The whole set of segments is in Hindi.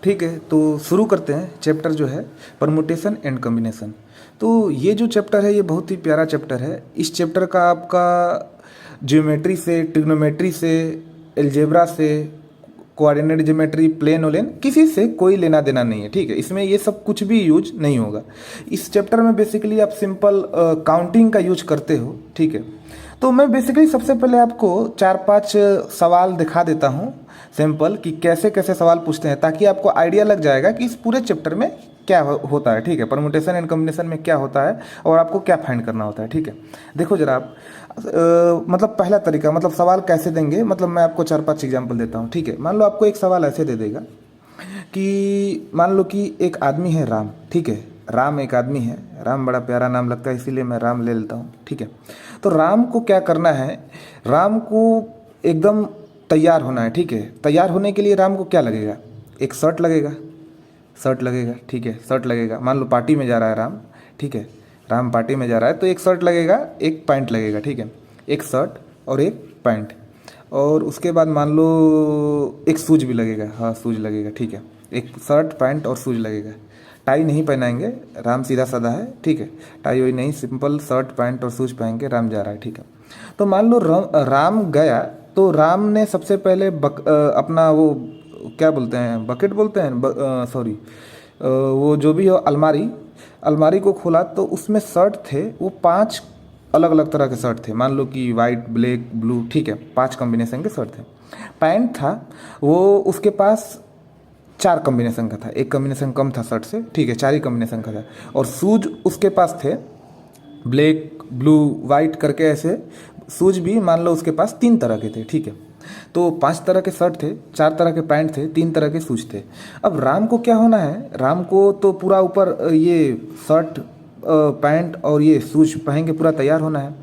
ठीक है, तो शुरू करते हैं चैप्टर जो है परमुटेशन एंड कॉम्बिनेशन। तो ये जो चैप्टर है ये बहुत ही प्यारा चैप्टर है। इस चैप्टर का आपका ज्योमेट्री से, ट्रिग्नोमेट्री से, अलजेब्रा से, कोऑर्डिनेट ज्योमेट्री, प्लेन ओलेन, किसी से कोई लेना देना नहीं है। ठीक है, इसमें ये सब कुछ भी यूज नहीं होगा। इस चैप्टर में बेसिकली आप सिंपल काउंटिंग का यूज करते हो। ठीक है, तो मैं बेसिकली सबसे पहले आपको 4-5 सवाल दिखा देता हूँ सिंपल, कि कैसे कैसे सवाल पूछते हैं, ताकि आपको आइडिया लग जाएगा कि इस पूरे चैप्टर में क्या होता है। ठीक है, परमुटेशन एंड कॉम्बिनेशन में क्या होता है और आपको क्या फाइंड करना होता है। ठीक है, देखो जरा आप मतलब पहला तरीका, मतलब सवाल कैसे देंगे, मतलब मैं आपको 4-5 एग्जाम्पल देता हूँ। ठीक है, मान लो आपको एक सवाल ऐसे दे देगा कि मान लो कि एक आदमी है राम। ठीक है, राम एक आदमी है, राम बड़ा प्यारा नाम लगता है इसीलिए मैं राम ले लेता हूँ। ठीक है, तो राम को क्या करना है, राम को एकदम तैयार होना है। ठीक है, तैयार होने के लिए राम को क्या लगेगा, एक शर्ट लगेगा, शर्ट लगेगा। ठीक है, शर्ट लगेगा। मान लो पार्टी में जा रहा है राम। ठीक है, राम पार्टी में जा रहा है तो एक शर्ट लगेगा, एक पैंट लगेगा। ठीक है, एक शर्ट और एक पैंट, और उसके बाद मान लो एक शूज भी लगेगा। हाँ, शूज लगेगा। ठीक है, एक शर्ट पैंट और शूज लगेगा। टाई नहीं पहनाएंगे, राम सीधा साधा है। ठीक है, टाई वाई नहीं, सिंपल शर्ट पैंट और शूज पहन के राम जा रहा है। ठीक है, तो मान लो राम गया, तो राम ने सबसे पहले अपना वो क्या बोलते हैं, बकेट बोलते हैं, सॉरी, वो जो भी हो, अलमारी, अलमारी को खोला तो उसमें शर्ट थे, वो 5 अलग अलग तरह के शर्ट थे। मान लो कि वाइट, ब्लैक, ब्लू। ठीक है, 5 कॉम्बिनेशन के शर्ट थे। पैंट था वो उसके पास 4 कॉम्बिनेशन का था, एक कॉम्बिनेशन कम था शर्ट से। ठीक है, 4 ही कॉम्बिनेशन का था। और शूज उसके पास थे ब्लैक, ब्लू, वाइट करके ऐसे शूज भी मान लो उसके पास 3 तरह के थे। ठीक है, तो 5 तरह के शर्ट थे, 4 तरह के पैंट थे, 3 तरह के शूज थे। अब राम को क्या होना है, राम को तो पूरा ऊपर ये शर्ट, पैंट और ये शूज पहन के पूरा तैयार होना है।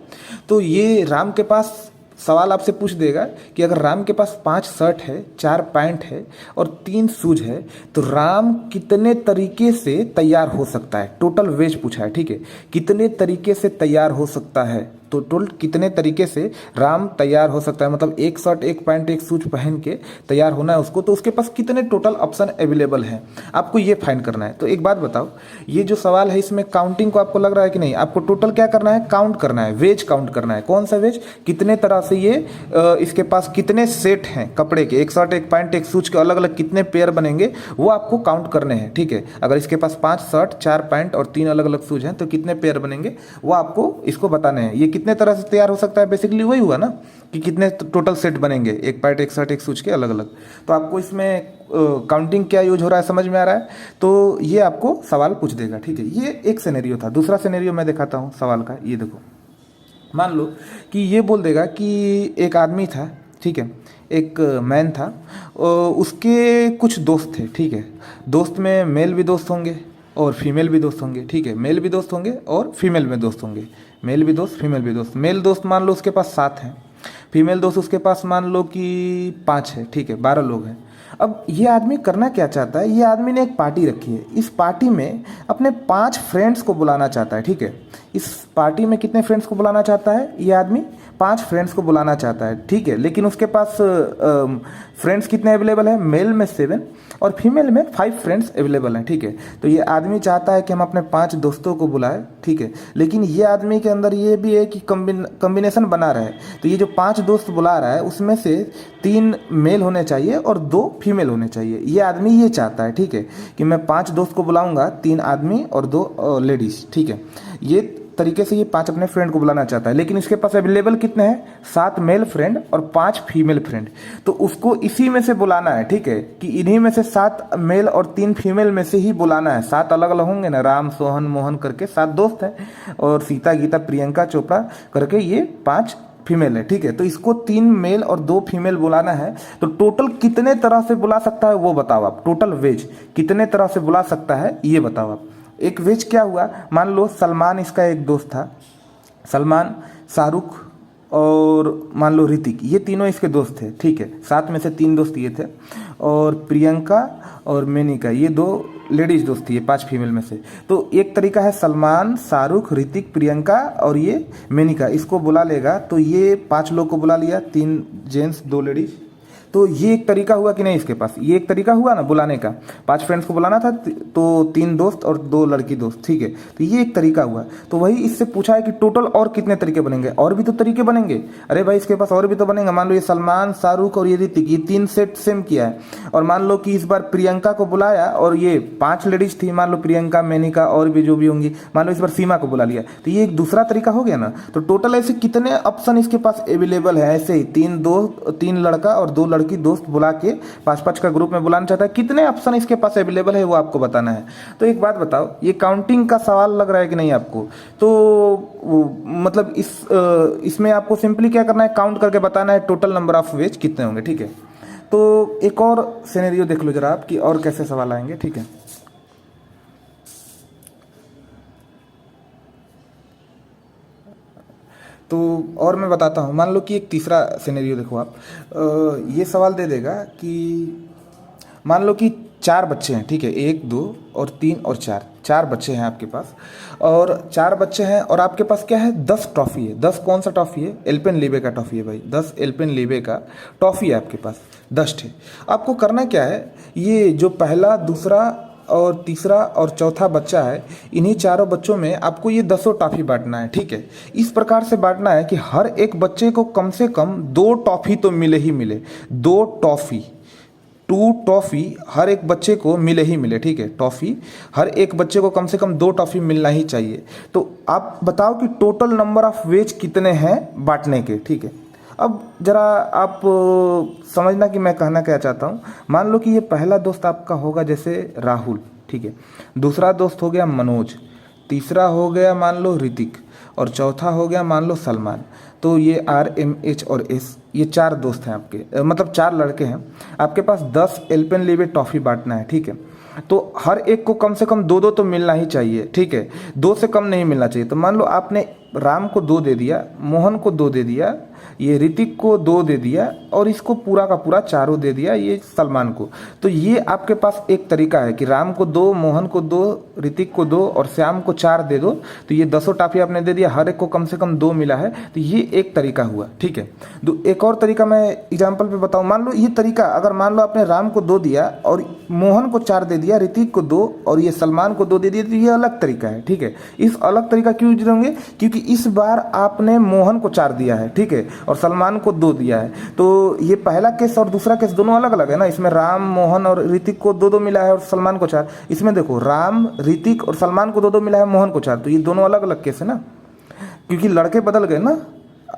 तो ये राम के पास सवाल आपसे पूछ देगा कि अगर राम के पास 5 शर्ट है, 4 पैंट है और 3 शूज है, तो राम कितने तरीके से तैयार हो सकता है। टोटल वेज पूछा है। ठीक है, कितने तरीके से तैयार हो सकता है, तो टोटल कितने तरीके से राम तैयार हो सकता है, मतलब एक शर्ट, एक पैंट, एक शूज पहन के तैयार होना है उसको, तो उसके पास कितने टोटल ऑप्शन अवेलेबल हैं, आपको ये फाइंड करना है। तो एक बात बताओ, ये जो सवाल है इसमें काउंटिंग को आपको लग रहा है कि नहीं, आपको टोटल क्या करना है, काउंट करना है, वेज काउंट करना है। कौन सा वेज, कितने तरह से ये इसके पास कितने सेट हैं कपड़े के, एक शर्ट, एक पैंट, एक शूज के अलग अलग कितने पेयर बनेंगे, वो आपको काउंट करने हैं। ठीक है, अगर इसके पास 5 शर्ट, 4 पैंट और 3 अलग अलग शूज हैं तो कितने पेयर बनेंगे, वो आपको इसको बताने हैं। ये कितने तरह से तैयार हो सकता है, बेसिकली वही हुआ ना कि कितने टोटल सेट बनेंगे, एक पैंट, एक शर्ट, एक शूज के अलग अलग। तो आपको इसमें काउंटिंग क्या यूज हो रहा है समझ में आ रहा है, तो ये आपको सवाल पूछ देगा। ठीक है, ये एक सिनेरियो था। दूसरा सिनेरियो मैं दिखाता हूँ सवाल का। ये देखो, मान लो कि ये बोल देगा कि एक आदमी था। ठीक है, एक मैन था, उसके कुछ दोस्त थे। ठीक है, दोस्त में मेल भी दोस्त होंगे और फीमेल भी दोस्त होंगे। ठीक है, मेल भी दोस्त होंगे और फीमेल में दोस्त होंगे, मेल भी दोस्त, फीमेल भी दोस्त। मेल दोस्त मान लो उसके पास 7 हैं, फीमेल दोस्त उसके पास मान लो कि 5 है। ठीक है, 12 लोग हैं। अब ये आदमी करना क्या चाहता है, ये आदमी ने एक पार्टी रखी है, इस पार्टी में अपने 5 फ्रेंड्स को बुलाना चाहता है। ठीक है, इस पार्टी में कितने फ्रेंड्स को बुलाना चाहता है, ये आदमी 5 फ्रेंड्स को बुलाना चाहता है। ठीक है, लेकिन उसके पास फ्रेंड्स कितने अवेलेबल है, मेल में 7 और फीमेल में 5 फ्रेंड्स अवेलेबल हैं। ठीक है, तो ये आदमी चाहता है कि हम अपने 5 दोस्तों को बुलाएं। ठीक है, लेकिन ये आदमी के अंदर ये भी है कि कॉम्बिनेशन बना रहा है। तो ये जो 5 दोस्त बुला रहा है उसमें से 3 मेल होने चाहिए और 2 फीमेल होने चाहिए। ये आदमी ये चाहता है। ठीक है, कि मैं 5 दोस्त को बुलाऊंगा, 3 आदमी और 2 लेडीज। ठीक है, ये तरीके से ये 5 अपने फ्रेंड को बुलाना चाहता है, लेकिन इसके पास अवेलेबल कितने हैं, 7 मेल फ्रेंड और 5 फीमेल फ्रेंड। तो उसको इसी में से बुलाना है। ठीक है, कि इन्हीं में से 7 मेल और 3 फीमेल में से ही बुलाना है। 7 अलग अलग होंगे ना, राम, सोहन, मोहन करके 7 दोस्त हैं, और सीता, गीता, प्रियंका, चोपड़ा करके ये 5 फीमेल है। ठीक है, तो इसको 3 मेल और 2 फीमेल बुलाना है। तो टोटल कितने तरह से बुला सकता है वो बताओ आप, टोटल वेज कितने तरह से बुला सकता है ये बताओ आप। एक वेज क्या हुआ, मान लो सलमान इसका एक दोस्त था, सलमान, शाहरुख और मान लो ऋतिक, ये तीनों इसके दोस्त थे। ठीक है, 7 में से 3 दोस्त ये थे, और प्रियंका और मेनिका ये 2 लेडीज दोस्त थी, ये 5 फीमेल में से। तो एक तरीका है सलमान, शाहरुख, ऋतिक, प्रियंका और ये मेनिका, इसको बुला लेगा। तो ये 5 लोग को बुला लिया, 3 जेंट्स 2 लेडीज, तो ये एक तरीका हुआ कि नहीं इसके पास, ये एक तरीका हुआ ना बुलाने का, 5 फ्रेंड्स को बुलाना था तो 3 दोस्त और 2 लड़की दोस्त, ठीक है, तो ये एक तरीका हुआ। तो वही इससे पूछा है कि टोटल और कितने तरीके बनेंगे, और भी तो तरीके बनेंगे। अरे भाई इसके पास और भी तो बनेंगे, मान लो ये सलमान, शाहरुख और ये ऋतिक, ये 3 सेट सेम किया है, और मान लो कि इस बार प्रियंका को बुलाया और ये 5 लेडीज थी, मान लो प्रियंका, मेनिका और भी जो भी होंगी, मान लो इस बार सीमा को बुला लिया, तो ये एक दूसरा तरीका हो गया ना। तो टोटल ऐसे कितने ऑप्शन इसके पास अवेलेबल है, ऐसे ही 3 लड़का और 2 लड़की दोस्त बुला के 5-5 का ग्रुप में बुलाना चाहता है, कितने ऑप्शन इसके पास अवेलेबल है वो आपको बताना है। तो एक बात बताओ, ये काउंटिंग का सवाल लग रहा है कि नहीं आपको, तो मतलब इसमें आपको सिंपली क्या करना है, काउंट करके बताना है टोटल नंबर ऑफ वेज कितने होंगे, ठीक है। तो एक और सिनेरियो देख लो जरा आप कि और कैसे सवाल आएंगे, ठीक है। तो और मैं बताता हूँ, मान लो कि एक तीसरा सिनेरियो देखो आप, ये सवाल दे देगा कि मान लो कि 4 बच्चे हैं, ठीक है, 1 2 और 3 और 4 बच्चे हैं आपके पास, और 4 बच्चे हैं और आपके पास क्या है, 10 टॉफ़ी है। 10 कौन सा टॉफ़ी है, एल्पेनलीबे का टॉफ़ी है भाई, 10 एल्पेनलीबे का टॉफ़ी है आपके पास, 10 ठे। आपको करना क्या है, ये जो पहला, दूसरा और तीसरा और चौथा बच्चा है, इन्हीं चारों बच्चों में आपको ये 10 टॉफ़ी बांटना है, ठीक है। इस प्रकार से बांटना है कि हर एक बच्चे को कम से कम 2 टॉफ़ी तो मिले ही मिले, 2 टॉफ़ी, 2 टॉफ़ी हर एक बच्चे को मिले ही मिले, ठीक है। टॉफ़ी हर एक बच्चे को कम से कम 2 टॉफ़ी मिलना ही चाहिए। तो आप बताओ कि टोटल नंबर ऑफ वेज कितने हैं बांटने के, ठीक है। अब जरा आप समझना कि मैं कहना क्या चाहता हूँ। मान लो कि ये पहला दोस्त आपका होगा जैसे राहुल, ठीक है, दूसरा दोस्त हो गया मनोज, तीसरा हो गया मान लो ऋतिक, और चौथा हो गया मान लो सलमान। तो ये RMH और S, ये 4 दोस्त हैं आपके, मतलब 4 लड़के हैं। आपके पास 10 एल्पेनलीबे टॉफ़ी बांटना है, ठीक है। तो हर एक को कम से कम 2-2 तो मिलना ही चाहिए, ठीक है, 2 से कम नहीं मिलना चाहिए। तो मान लो आपने राम को 2 दे दिया, मोहन को 2 दे दिया, ये ऋतिक को 2 दे दिया, और इसको पूरा का पूरा 4 दे दिया ये सलमान को। तो ये आपके पास एक तरीका है कि राम को 2, मोहन को 2, ऋतिक को 2 और श्याम को 4 दे दो, तो ये 10 टॉफ़ी आपने दे दिया, हर एक को कम से कम 2 मिला है, तो ये एक तरीका हुआ, ठीक है। एक और तरीका मैं एग्जाम्पल पे बताऊँ, मान लो ये तरीका, अगर मान लो आपने राम को 2 दिया और मोहन को 4 दे दिया, ऋतिक को 2 और ये सलमान को 2 दे दिया, तो ये अलग तरीका है, ठीक है। इस अलग तरीका क्यों यूज होंगे, क्योंकि इस बार आपने मोहन को 4 दिया है, ठीक है, और सलमान को 2 दिया है। तो ये पहला केस और दूसरा केस दोनों अलग अलग है ना, इसमें राम, मोहन और ऋतिक को 2-2 मिला है और सलमान को 4। इसमें देखो राम, ऋतिक और सलमान को 2-2 मिला है, मोहन को 4, तो ये दोनों अलग अलग केस है ना, क्योंकि लड़के बदल गए ना,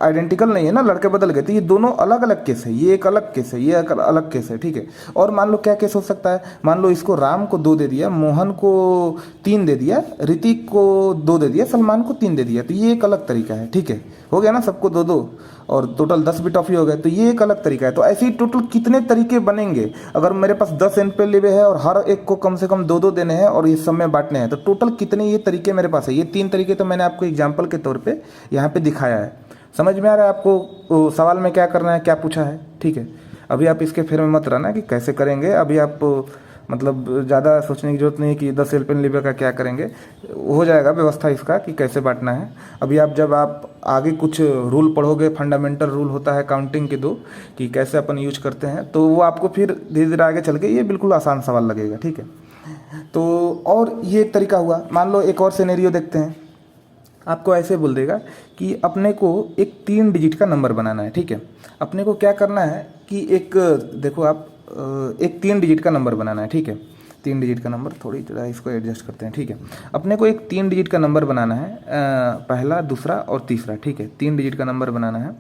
आइडेंटिकल नहीं है ना, लड़के बदल गए, तो ये दोनों अलग अलग केस है, ये एक अलग केस है, ये एक अलग केस है, ठीक है। और मान लो क्या केस हो सकता है, मान लो इसको राम को 2 दे दिया, मोहन को 3 दे दिया, ऋतिक को 2 दे दिया, सलमान को 3 दे दिया, तो ये एक अलग तरीका है, ठीक है। हो गया ना, सबको 2-2 और टोटल 10 भी टॉफ़ी हो गए, तो ये एक अलग तरीका है। तो ऐसे ही टोटल कितने तरीके बनेंगे, अगर मेरे पास 10 एल्पेनलीबे है और हर एक को कम से कम 2-2 देने हैं और ये सब में बांटने हैं, तो टोटल कितने ये तरीके मेरे पास है। ये 3 तरीके तो मैंने आपको एग्जाम्पल के तौर पर यहाँ पर दिखाया है। समझ में आ रहा है आपको सवाल में क्या करना है, क्या पूछा है, ठीक है। अभी आप इसके फेर में मत रहना कि कैसे करेंगे, अभी आप मतलब ज़्यादा सोचने की जरूरत नहीं कि 10 एल्पेनलीबे का क्या करेंगे, हो जाएगा व्यवस्था इसका कि कैसे बांटना है। अभी आप जब आप आगे कुछ रूल पढ़ोगे, फंडामेंटल रूल होता है काउंटिंग के 2 कि कैसे अपन यूज करते हैं, तो वो आपको फिर धीरे धीरे आगे चल के ये बिल्कुल आसान सवाल लगेगा, ठीक है। तो और ये एक तरीका हुआ। मान लो एक और सिनेरियो देखते हैं, आपको ऐसे बोल देगा कि अपने को एक 3 डिजिट का नंबर बनाना है, ठीक है। अपने को क्या करना है कि एक देखो आप एक 3 डिजिट का नंबर बनाना है, ठीक है। 3 डिजिट का नंबर, थोड़ी जरा इसको एडजस्ट करते हैं, ठीक है। अपने को एक 3 डिजिट का नंबर बनाना है, पहला, दूसरा और तीसरा, ठीक है। 3 डिजिट का नंबर बनाना है,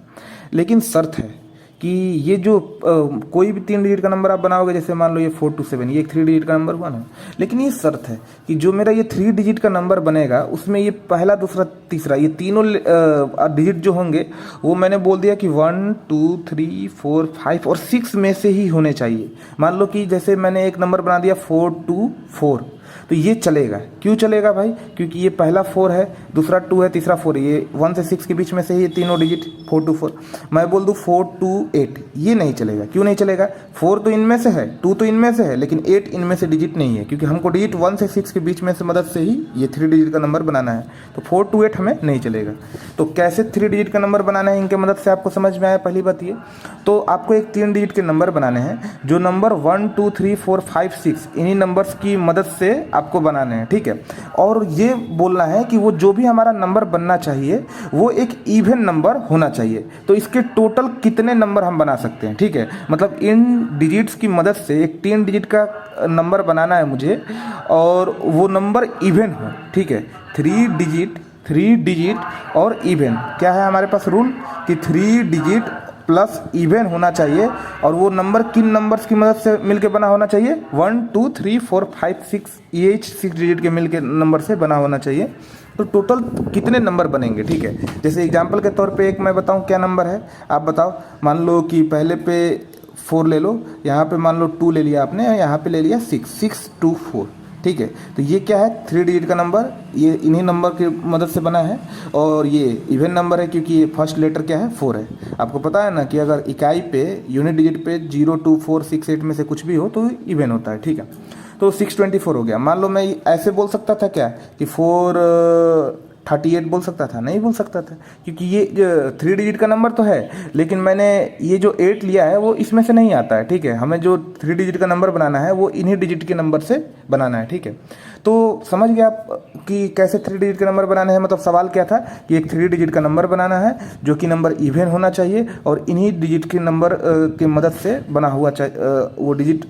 लेकिन शर्त है कि ये जो कोई भी 3 डिजिट का नंबर आप बनाओगे, जैसे मान लो ये 4 to 7, ये एक 3 डिजिट का नंबर हुआ ना, लेकिन ये शर्त है कि जो मेरा ये 3 डिजिट का नंबर बनेगा उसमें ये पहला, दूसरा, तीसरा, ये तीनों डिजिट जो होंगे वो मैंने बोल दिया कि 1 2 3 4 5 और 6 में से ही होने चाहिए। मान लो कि जैसे मैंने एक नंबर बना दिया 4 2 4, तो ये चलेगा। क्यों चलेगा भाई? क्योंकि ये पहला 4 है, दूसरा 2 है, तीसरा 4 है, ये 1 से 6 के बीच में से ये तीनों डिजिट 4 to 4। मैं बोल दूँ 4 to 8, ये नहीं चलेगा। क्यों नहीं चलेगा? 4 तो इनमें से है, 2 तो इनमें से है, लेकिन 8 इनमें से डिजिट नहीं है, क्योंकि हमको डिजिट 1 से 6 के बीच में से मदद से ही ये 3 डिजिट का नंबर बनाना है। तो 4 to 8 हमें नहीं चलेगा। तो कैसे 3 डिजिट का नंबर बनाना है इनके मदद से आपको समझ में आया? पहली बात ये, तो आपको एक 3 डिजिट के नंबर बनाने हैं, जो नंबर 1 2 3 4 5 6 इन्हीं नंबर्स की मदद से आपको बनाने हैं, ठीक है। और ये बोलना है कि वो जो भी हमारा नंबर बनना चाहिए वो एक इवन नंबर होना चाहिए। तो इसके टोटल कितने नंबर हम बना सकते हैं, ठीक है। मतलब इन डिजिट्स की मदद से एक 3 डिजिट का नंबर बनाना है मुझे, और वो नंबर इवन हो, ठीक है। 3 डिजिट और इवन, क्या है हमारे पास रूल कि 3 डिजिट प्लस इवन होना चाहिए, और वो नंबर किन नंबर्स की मदद से मिलके बना होना चाहिए? 1 2 3 4 5 6, ये 6 डिजिट के मिलके नंबर से बना होना चाहिए। तो टोटल कितने नंबर बनेंगे, ठीक है। जैसे एग्जांपल के तौर पे एक मैं बताऊं क्या नंबर है, आप बताओ। मान लो कि पहले पे 4 ले लो, यहाँ पे मान लो 2 ले लिया आपने, यहाँ पे ले लिया 6 2 4, ठीक है। तो ये क्या है? 3 डिजिट का नंबर, ये इन्हीं नंबर की मदद से बना है, और ये इवन नंबर है क्योंकि ये फर्स्ट लेटर क्या है? 4 है। आपको पता है ना कि अगर इकाई पे यूनिट डिजिट पे 0 2 4 6 8 में से कुछ भी हो तो इवन होता है, ठीक है। तो 624 हो गया। मान लो मैं ऐसे बोल सकता था क्या कि 438 बोल सकता था? नहीं बोल सकता था, क्योंकि ये 3 डिजिट का नंबर तो है, लेकिन मैंने ये जो 8 लिया है वो इसमें से नहीं आता है, ठीक है। हमें जो 3 डिजिट का नंबर बनाना है वो इन्हीं डिजिट के नंबर से बनाना है, ठीक है। तो समझ गए आप कि कैसे 3 डिजिट का नंबर बनाना है। मतलब सवाल क्या था कि एक 3 डिजिट का नंबर बनाना है जो कि नंबर इवन होना चाहिए, और इन्हीं डिजिट के नंबर की मदद से बना हुआ वो डिजिट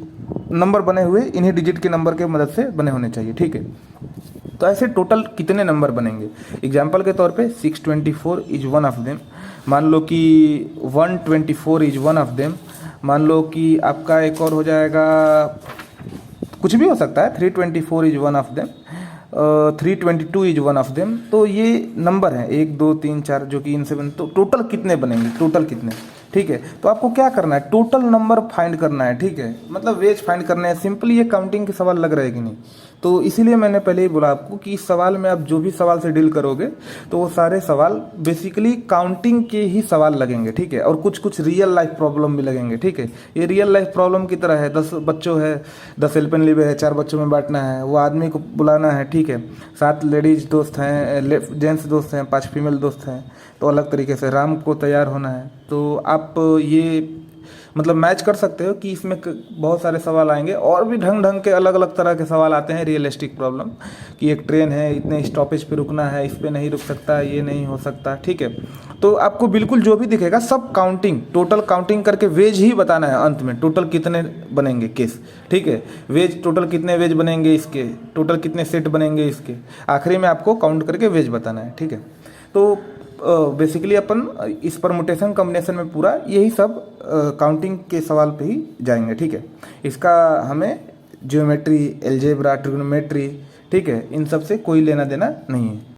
नंबर बने हुए इन्हीं डिजिट के नंबर के मदद से बने होने चाहिए, ठीक है। तो ऐसे टोटल कितने नंबर बनेंगे? एग्जाम्पल के तौर पे 624 इज वन ऑफ देम। मान लो कि 124 इज वन ऑफ देम। मान लो कि आपका एक और हो जाएगा, कुछ भी हो सकता है, 324 is one of them, 322 is one of them. तो ये नंबर हैं 1 2 3 4, जो कि इन 7। तो टोटल कितने बनेंगे? टोटल कितने, ठीक है। तो आपको क्या करना है? टोटल नंबर फाइंड करना है, ठीक है। मतलब वेज फाइंड करने हैं। सिंपली ये काउंटिंग के सवाल लग रहे हैं कि नहीं? तो इसीलिए मैंने पहले ही बोला आपको कि इस सवाल में आप जो भी सवाल से डील करोगे तो वो सारे सवाल बेसिकली काउंटिंग के ही सवाल लगेंगे, ठीक है। और कुछ कुछ रियल लाइफ प्रॉब्लम भी लगेंगे, ठीक है। ये रियल लाइफ प्रॉब्लम की तरह है। 10 बच्चों है, 10 हेल्पेनलिबे है, 4 बच्चों में बांटना है, वो आदमी को बुलाना है, ठीक है। 7 लेडीज दोस्त हैं, जेंट्स दोस्त हैं, 5 फीमेल दोस्त हैं, तो अलग तरीके से राम को तैयार होना है। तो आप ये मतलब मैच कर सकते हो कि इसमें बहुत सारे सवाल आएंगे, और भी ढंग ढंग के अलग अलग तरह के सवाल आते हैं। रियलिस्टिक प्रॉब्लम कि एक ट्रेन है, इतने स्टॉपेज पे रुकना है, इस पे नहीं रुक सकता, ये नहीं हो सकता, ठीक है। तो आपको बिल्कुल जो भी दिखेगा सब काउंटिंग, टोटल काउंटिंग करके वेज ही बताना है। अंत में टोटल कितने बनेंगे केस, ठीक है। वेज टोटल कितने वेज बनेंगे इसके, टोटल कितने सेट बनेंगे इसके, आखिरी में आपको काउंट करके वेज बताना है, ठीक है। तो बेसिकली अपन इस परमुटेशन कॉम्बिनेशन में पूरा यही सब काउंटिंग के सवाल पे ही जाएंगे, ठीक है। इसका हमें ज्योमेट्री, एलजेब्रा, ट्रिग्नोमेट्री, ठीक है, इन सब से कोई लेना देना नहीं है।